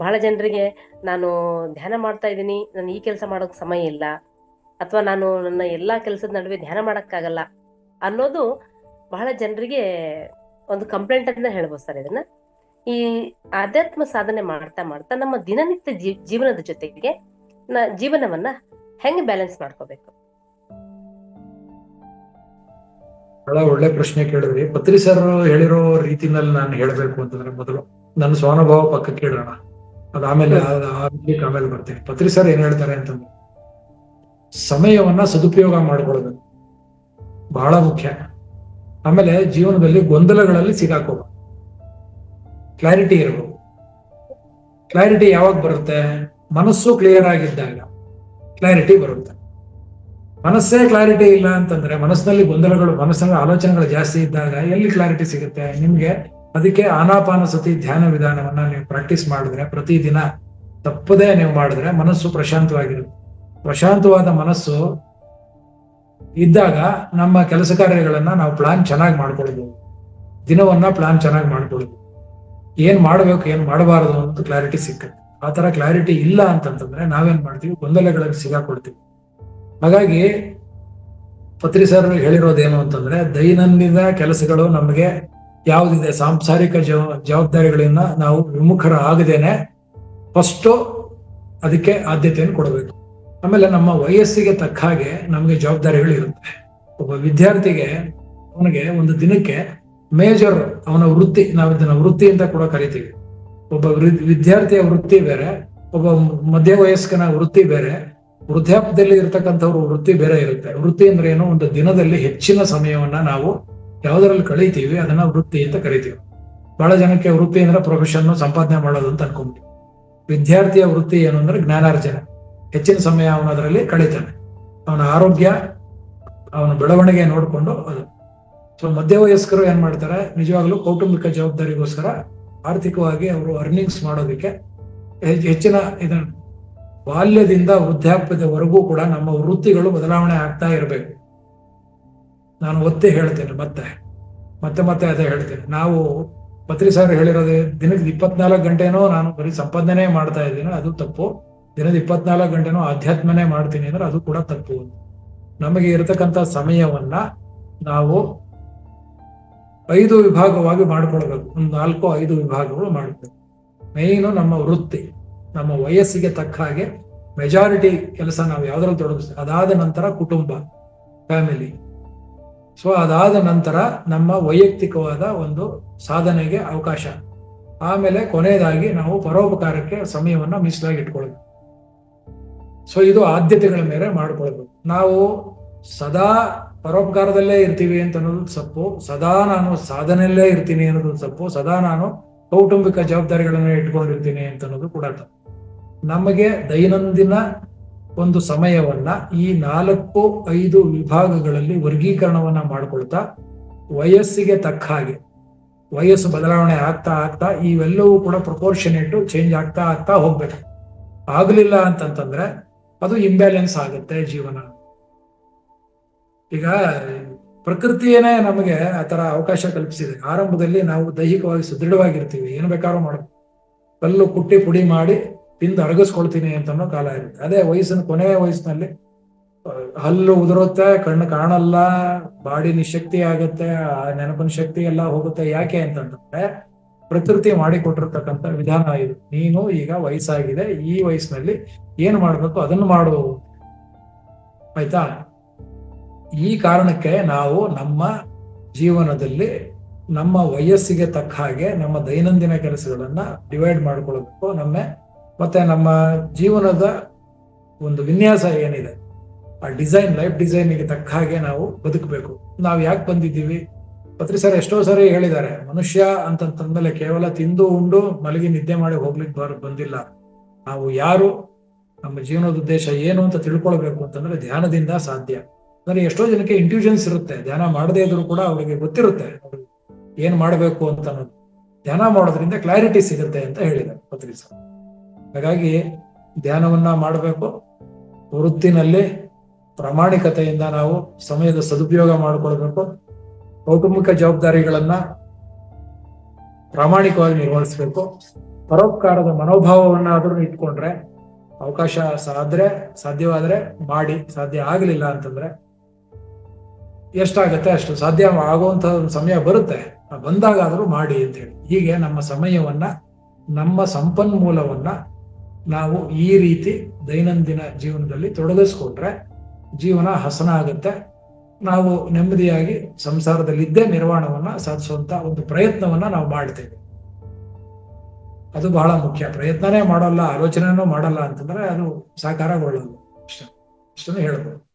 ಬಹಳ ಜನರಿಗೆ ನಾನು ಧ್ಯಾನ ಮಾಡ್ತಾ ಇದ್ದೀನಿ, ನಾನು ಈ ಕೆಲಸ ಮಾಡೋಕೆ ಸಮಯ ಇಲ್ಲ, ಅಥವಾ ನಾನು ನನ್ನ ಎಲ್ಲಾ ಕೆಲಸದ ನಡುವೆ ಧ್ಯಾನ ಮಾಡಕ್ಕಾಗಲ್ಲ ಅನ್ನೋದು ಬಹಳ ಜನರಿಗೆ ಒಂದು ಕಂಪ್ಲೇಂಟ್ ಅಂತ ಹೇಳ್ಬೋದು ಸರ್ ಇದನ್ನ. ಈ ಆಧ್ಯಾತ್ಮ ಸಾಧನೆ ಮಾಡ್ತಾ ಮಾಡ್ತಾ ನಮ್ಮ ದಿನನಿತ್ಯ ಜೀವನದ ಜೊತೆಗೆ ಜೀವನವನ್ನ ಹೆಂಗೆ ಬ್ಯಾಲೆನ್ಸ್ ಮಾಡ್ಕೋಬೇಕು? ಬಹಳ ಒಳ್ಳೆ ಪ್ರಶ್ನೆ ಕೇಳಿದ್ರಿ. ಪತ್ರಿ ಸರ್ ಹೇಳಿರೋ ರೀತಿನಲ್ಲಿ ನಾನು ಹೇಳ್ಬೇಕು ಅಂತಂದ್ರೆ, ಮೊದಲು ನನ್ನ ಸ್ವಾನುಭವ ಪಕ್ಕಕ್ಕೆ ಇಡೋಣ, ಅದಾದ್ಮೇಲೆ ಆಮೇಲೆ ಬರ್ತೀನಿ. ಪತ್ರಿ ಸರ್ ಏನ್ ಹೇಳ್ತಾರೆ ಅಂತಂದ್ರೆ, ಸಮಯವನ್ನ ಸದುಪಯೋಗ ಮಾಡ್ಕೊಳ್ಬೇಕು, ಬಹಳ ಮುಖ್ಯ. ಆಮೇಲೆ ಜೀವನದಲ್ಲಿ ಗೊಂದಲಗಳಲ್ಲಿ ಸಿಗಾಕೋಬೇಕು, ಕ್ಲಾರಿಟಿ ಇರಬೇಕು. ಕ್ಲಾರಿಟಿ ಯಾವಾಗ ಬರುತ್ತೆ? ಮನಸ್ಸು ಕ್ಲಿಯರ್ ಆಗಿದ್ದಾಗ ಕ್ಲಾರಿಟಿ ಬರುತ್ತೆ. ಮನಸ್ಸೇ ಕ್ಲಾರಿಟಿ ಇಲ್ಲ ಅಂತಂದ್ರೆ, ಮನಸ್ಸಿನಲ್ಲಿ ಗೊಂದಲಗಳು, ಮನಸ್ಸಿನ ಆಲೋಚನೆಗಳು ಜಾಸ್ತಿ ಇದ್ದಾಗ ಎಲ್ಲಿ ಕ್ಲಾರಿಟಿ ಸಿಗುತ್ತೆ ನಿಮ್ಗೆ? ಅದಕ್ಕೆ ಆನಾಪಾನ ಸತಿ ಧ್ಯಾನ ವಿಧಾನವನ್ನ ನೀವು ಪ್ರಾಕ್ಟೀಸ್ ಮಾಡಿದ್ರೆ, ಪ್ರತಿದಿನ ತಪ್ಪದೇ ನೀವು ಮಾಡಿದ್ರೆ ಮನಸ್ಸು ಪ್ರಶಾಂತವಾಗಿರುತ್ತೆ. ಪ್ರಶಾಂತವಾದ ಮನಸ್ಸು ಇದ್ದಾಗ ನಮ್ಮ ಕೆಲಸ ಕಾರ್ಯಗಳನ್ನ ನಾವು ಪ್ಲಾನ್ ಚೆನ್ನಾಗಿ ಮಾಡ್ಕೊಳ್ಬಹುದು, ದಿನವನ್ನ ಪ್ಲಾನ್ ಚೆನ್ನಾಗಿ ಮಾಡ್ಕೊಳ್ಬಹುದು, ಏನ್ ಮಾಡ್ಬೇಕು ಏನ್ ಮಾಡಬಾರದು ಅಂತ ಕ್ಲಾರಿಟಿ ಸಿಕ್ಕತ್ತೆ. ಆ ತರ ಕ್ಲಾರಿಟಿ ಇಲ್ಲ ಅಂತಂತಂದ್ರೆ ನಾವೇನ್ ಮಾಡ್ತೀವಿ? ಗೊಂದಲಗಳಲ್ಲಿ ಸಿಗಾಕೊಳ್ತೀವಿ. ಹಾಗಾಗಿ ಪತ್ರಿ ಸರ್ ಹೇಳಿರೋದೇನು ಅಂತಂದ್ರೆ, ದೈನಂದಿನ ಕೆಲಸಗಳು ನಮಗೆ ಯಾವುದಿದೆ ಸಾಂಸಾರಿಕ ಜವಾಬ್ದಾರಿಗಳಿಂದ ನಾವು ವಿಮುಖರ ಆಗದೇನೆ ಫಸ್ಟ್ ಅದಕ್ಕೆ ಆದ್ಯತೆಯನ್ನು ಕೊಡಬೇಕು. ಆಮೇಲೆ ನಮ್ಮ ವಯಸ್ಸಿಗೆ ತಕ್ಕ ಹಾಗೆ ನಮಗೆ ಜವಾಬ್ದಾರಿಗಳು ಇರುತ್ತೆ. ಒಬ್ಬ ವಿದ್ಯಾರ್ಥಿಗೆ ಅವನಿಗೆ ಒಂದು ದಿನಕ್ಕೆ ಮೇಜರ್ ಅವನ ವೃತ್ತಿ, ನಾವು ಇದನ್ನ ವೃತ್ತಿ ಅಂತ ಕೂಡ ಕರಿತೀವಿ. ಒಬ್ಬ ವಿದ್ಯಾರ್ಥಿಯ ವೃತ್ತಿ ಬೇರೆ, ಒಬ್ಬ ಮಧ್ಯ ವಯಸ್ಕನ ವೃತ್ತಿ ಬೇರೆ, ವೃದ್ಧಾಪ್ಯದಲ್ಲಿ ಇರ್ತಕ್ಕಂಥವ್ರ ವೃತ್ತಿ ಬೇರೆ ಇರುತ್ತೆ. ವೃತ್ತಿ ಅಂದ್ರೆ ಏನೋ ಒಂದು ದಿನದಲ್ಲಿ ಹೆಚ್ಚಿನ ಸಮಯವನ್ನ ನಾವು ಯಾವ್ದ್ರಲ್ಲಿ ಕಳೀತೀವಿ ಅದನ್ನ ವೃತ್ತಿ ಅಂತ ಕರಿತೀವಿ. ಬಹಳ ಜನಕ್ಕೆ ವೃತ್ತಿ ಅಂದ್ರೆ ಪ್ರೊಫೆಷನ್, ಸಂಪಾದನೆ ಮಾಡೋದು ಅಂತ ಅನ್ಕೊಂಡ್ಬಿಟ್ಟು. ವಿದ್ಯಾರ್ಥಿಯ ವೃತ್ತಿ ಏನು ಅಂದ್ರೆ ಜ್ಞಾನಾರ್ಜನೆ, ಹೆಚ್ಚಿನ ಸಮಯ ಅವನ ಅದರಲ್ಲಿ ಕಳೀತಾನೆ, ಅವನ ಆರೋಗ್ಯ, ಅವನ ಬೆಳವಣಿಗೆ ನೋಡ್ಕೊಂಡು ಅದು. ಸೊ ಮಧ್ಯವಯಸ್ಕರು ಏನ್ ಮಾಡ್ತಾರೆ? ನಿಜವಾಗ್ಲೂ ಕೌಟುಂಬಿಕ ಜವಾಬ್ದಾರಿಗೋಸ್ಕರ ಆರ್ಥಿಕವಾಗಿ ಅವರು ಅರ್ನಿಂಗ್ಸ್ ಮಾಡೋದಕ್ಕೆ ಹೆಚ್ಚಿನ ಇದನ್ನ, ಬಾಲ್ಯದಿಂದ ವೃದ್ಧಾಪ್ಯದವರೆಗೂ ಕೂಡ ನಮ್ಮ ವೃತ್ತಿಗಳು ಬದಲಾವಣೆ ಆಗ್ತಾ ಇರಬೇಕು. ನಾನು ಒತ್ತಿ ಹೇಳ್ತೇನೆ, ಮತ್ತೆ ಅದೇ ಹೇಳ್ತೇನೆ. ನಾವು ಪತ್ರಿ ಸರ್ ಹೇಳಿರೋದು ದಿನದ 24 ಗಂಟೆನೋ ನಾನು ಬರೀ ಸಂಪಾದನೆ ಮಾಡ್ತಾ ಇದ್ದೀನಿ, ಅದು ತಪ್ಪು. ದಿನದ 24 ಗಂಟೆನೋ ಆಧ್ಯಾತ್ಮನೇ ಮಾಡ್ತೀನಿ ಅಂದ್ರೆ ಅದು ಕೂಡ ತಪ್ಪು. ನಮಗೆ ಇರತಕ್ಕಂಥ ಸಮಯವನ್ನ ನಾವು 5 ವಿಭಾಗವಾಗಿ ಮಾಡ್ಕೊಳ್ಬೇಕು, ಒಂದು 4-5 ವಿಭಾಗಗಳು ಮಾಡ್ಬೇಕು. ಮೇಯ್ನು ನಮ್ಮ ವೃತ್ತಿ, ನಮ್ಮ ವಯಸ್ಸಿಗೆ ತಕ್ಕ ಹಾಗೆ ಮೆಜಾರಿಟಿ ಕೆಲಸ ನಾವು ಯಾವ್ದ್ರಲ್ಲಿ ತೊಡಗಿಸ್ತೀವಿ. ಅದಾದ ನಂತರ ಕುಟುಂಬ, ಫ್ಯಾಮಿಲಿ. ಸೊ ಅದಾದ ನಂತರ ನಮ್ಮ ವೈಯಕ್ತಿಕವಾದ ಒಂದು ಸಾಧನೆಗೆ ಅವಕಾಶ, ಆಮೇಲೆ ಕೊನೆಯದಾಗಿ ನಾವು ಪರೋಪಕಾರಕ್ಕೆ ಸಮಯವನ್ನ ಮೀಸಲಾಗಿ ಇಟ್ಕೊಳ್ಬೇಕು. ಸೊ ಇದು ಆದ್ಯತೆಗಳ ಮೇಲೆ ಮಾಡ್ಕೊಳ್ಬೇಕು. ನಾವು ಸದಾ ಪರೋಪಕಾರದಲ್ಲೇ ಇರ್ತೀವಿ ಅಂತ ಅನ್ನೋದು ತಪ್ಪು, ಸದಾ ನಾನು ಸಾಧನೆಯಲ್ಲೇ ಇರ್ತೀನಿ ಅನ್ನೋದು ತಪ್ಪು, ಸದಾ ನಾನು ಕೌಟುಂಬಿಕ ಜವಾಬ್ದಾರಿಗಳನ್ನ ಇಟ್ಕೊಂಡಿರ್ತೀನಿ ಅಂತ ಅನ್ನೋದು ಕೂಡ ತಪ್ಪು. ನಮಗೆ ದೈನಂದಿನ ಒಂದು ಸಮಯವನ್ನ ಈ 4-5 ವಿಭಾಗಗಳಲ್ಲಿ ವರ್ಗೀಕರಣವನ್ನ ಮಾಡ್ಕೊಳ್ತಾ, ವಯಸ್ಸಿಗೆ ತಕ್ಕ ಹಾಗೆ, ವಯಸ್ಸು ಬದಲಾವಣೆ ಆಗ್ತಾ ಆಗ್ತಾ ಇವೆಲ್ಲವೂ ಕೂಡ ಪ್ರಪೋರ್ಷನೇಟ್ ಚೇಂಜ್ ಆಗ್ತಾ ಹೋಗ್ಬೇಕು. ಆಗ್ಲಿಲ್ಲ ಅಂತಂತಂದ್ರೆ ಅದು ಇಂಬ್ಯಾಲೆನ್ಸ್ ಆಗುತ್ತೆ ಜೀವನ. ಈಗ ಪ್ರಕೃತಿಯೇನೇ ನಮಗೆ ಆ ತರ ಅವಕಾಶ ಕಲ್ಪಿಸಿದೆ. ಆರಂಭದಲ್ಲಿ ನಾವು ದೈಹಿಕವಾಗಿ ಸುದೃಢವಾಗಿರ್ತೀವಿ, ಏನು ಬೇಕಾದ್ರೂ ಮಾಡ್ತೀವಿ, ಕಲ್ಲು ಕುಟ್ಟಿ ಪುಡಿ ಮಾಡಿ ತಿಂದು ಅರಗಿಸ್ಕೊಳ್ತೀನಿ ಅಂತ ಅನ್ನೋ ಕಾಲ ಇರುತ್ತೆ. ಅದೇ ವಯಸ್ಸಿನ ಕೊನೆಯ ವಯಸ್ಸಿನಲ್ಲಿ ಹಲ್ಲು ಉದುರುತ್ತೆ, ಕಣ್ಣು ಕಾಣಲ್ಲ, ಬಾಡಿ ನಿಶಕ್ತಿ ಆಗುತ್ತೆ, ನೆನಪಿನ ಶಕ್ತಿ ಎಲ್ಲ ಹೋಗುತ್ತೆ. ಯಾಕೆ ಅಂತಂದ್ರೆ ಪ್ರಕೃತಿ ಮಾಡಿಕೊಟ್ಟಿರ್ತಕ್ಕಂಥ ವಿಧಾನ ಇದು. ನೀನು ಈಗ ವಯಸ್ಸಾಗಿದೆ, ಈ ವಯಸ್ಸಿನಲ್ಲಿ ಏನ್ ಮಾಡ್ಬೇಕು ಅದನ್ನು ಮಾಡು, ಆಯ್ತಾ? ಈ ಕಾರಣಕ್ಕೆ ನಾವು ನಮ್ಮ ಜೀವನದಲ್ಲಿ ನಮ್ಮ ವಯಸ್ಸಿಗೆ ತಕ್ಕ ಹಾಗೆ ನಮ್ಮ ದೈನಂದಿನ ಕೆಲಸಗಳನ್ನ ಡಿವೈಡ್ ಮಾಡ್ಕೊಳ್ಬೇಕು. ಮತ್ತೆ ನಮ್ಮ ಜೀವನದ ಒಂದು ವಿನ್ಯಾಸ ಏನಿದೆ, ಆ ಡಿಸೈನ್, ಲೈಫ್ ಡಿಸೈನ್ಗೆ ತಕ್ಕ ಹಾಗೆ ನಾವು ಬದುಕಬೇಕು. ನಾವು ಯಾಕೆ ಬಂದಿದ್ದೀವಿ? ಪತ್ರಿ ಸರ್ ಎಷ್ಟೋ ಸರಿ ಹೇಳಿದ್ದಾರೆ, ಮನುಷ್ಯ ಅಂತಂದ್ಮೇಲೆ ಕೇವಲ ತಿಂದು ಉಂಡು ಮಲಗಿ ನಿದ್ದೆ ಮಾಡಿ ಹೋಗ್ಲಿಕ್ಕೆ ಬಂದಿಲ್ಲ. ನಾವು ಯಾರು, ನಮ್ಮ ಜೀವನದ ಉದ್ದೇಶ ಏನು ಅಂತ ತಿಳ್ಕೊಳ್ಬೇಕು ಅಂತಂದ್ರೆ ಧ್ಯಾನದಿಂದ ಸಾಧ್ಯ. ಅಂದ್ರೆ ಎಷ್ಟೋ ಜನಕ್ಕೆ ಇಂಟ್ಯೂಷನ್ಸ್ ಇರುತ್ತೆ, ಧ್ಯಾನ ಮಾಡದೇ ಇದ್ರು ಕೂಡ ಅವರಿಗೆ ಗೊತ್ತಿರುತ್ತೆ ಏನ್ ಮಾಡಬೇಕು ಅಂತ ಅನ್ನೋದು. ಧ್ಯಾನ ಮಾಡೋದ್ರಿಂದ ಕ್ಲಾರಿಟಿ ಸಿಗುತ್ತೆ ಅಂತ ಹೇಳಿದ್ದಾರೆ ಪತ್ರಿ ಸರ್. ಹಾಗಾಗಿ ಧ್ಯಾನವನ್ನ ಮಾಡಬೇಕು. ವೃತ್ತಿನಲ್ಲಿ ಪ್ರಾಮಾಣಿಕತೆಯಿಂದ ನಾವು ಸಮಯದ ಸದುಪಯೋಗ ಮಾಡಿಕೊಳ್ಬೇಕು. ಕೌಟುಂಬಿಕ ಜವಾಬ್ದಾರಿಗಳನ್ನ ಪ್ರಾಮಾಣಿಕವಾಗಿ ನಿರ್ವಹಿಸಬೇಕು. ಪರೋಪಕಾರದ ಮನೋಭಾವವನ್ನಾದ್ರೂ ಇಟ್ಕೊಂಡ್ರೆ ಅವಕಾಶ ಸಾಧ್ಯವಾದ್ರೆ ಮಾಡಿ, ಸಾಧ್ಯ ಆಗಲಿಲ್ಲ ಅಂತಂದ್ರೆ ಎಷ್ಟಾಗತ್ತೆ ಅಷ್ಟು ಸಾಧ್ಯ ಆಗುವಂತ ಒಂದು ಸಮಯ ಬರುತ್ತೆ, ಬಂದಾಗಾದ್ರೂ ಮಾಡಿ ಅಂತ ಹೇಳಿ. ಹೀಗೆ ನಮ್ಮ ಸಮಯವನ್ನ, ನಮ್ಮ ಸಂಪನ್ಮೂಲವನ್ನ ನಾವು ಈ ರೀತಿ ದೈನಂದಿನ ಜೀವನದಲ್ಲಿ ತೊಡಗಿಸ್ಕೊಂಡ್ರೆ ಜೀವನ ಹಸನ ಆಗುತ್ತೆ. ನಾವು ನೆಮ್ಮದಿಯಾಗಿ ಸಂಸಾರದಲ್ಲಿದ್ದೇ ನಿರ್ವಾಣವನ್ನ ಸಾಧಿಸುವಂತ ಒಂದು ಪ್ರಯತ್ನವನ್ನ ನಾವು ಮಾಡ್ತೇವೆ. ಅದು ಬಹಳ ಮುಖ್ಯ. ಪ್ರಯತ್ನನೇ ಮಾಡೋಲ್ಲ, ಆಲೋಚನೆನೂ ಮಾಡಲ್ಲ ಅಂತಂದ್ರೆ ಅದು ಸಾಕಾರಗೊಳ್ಳಲ್ಲ. ಅಷ್ಟನ್ನು ಹೇಳ್ಬೋದು.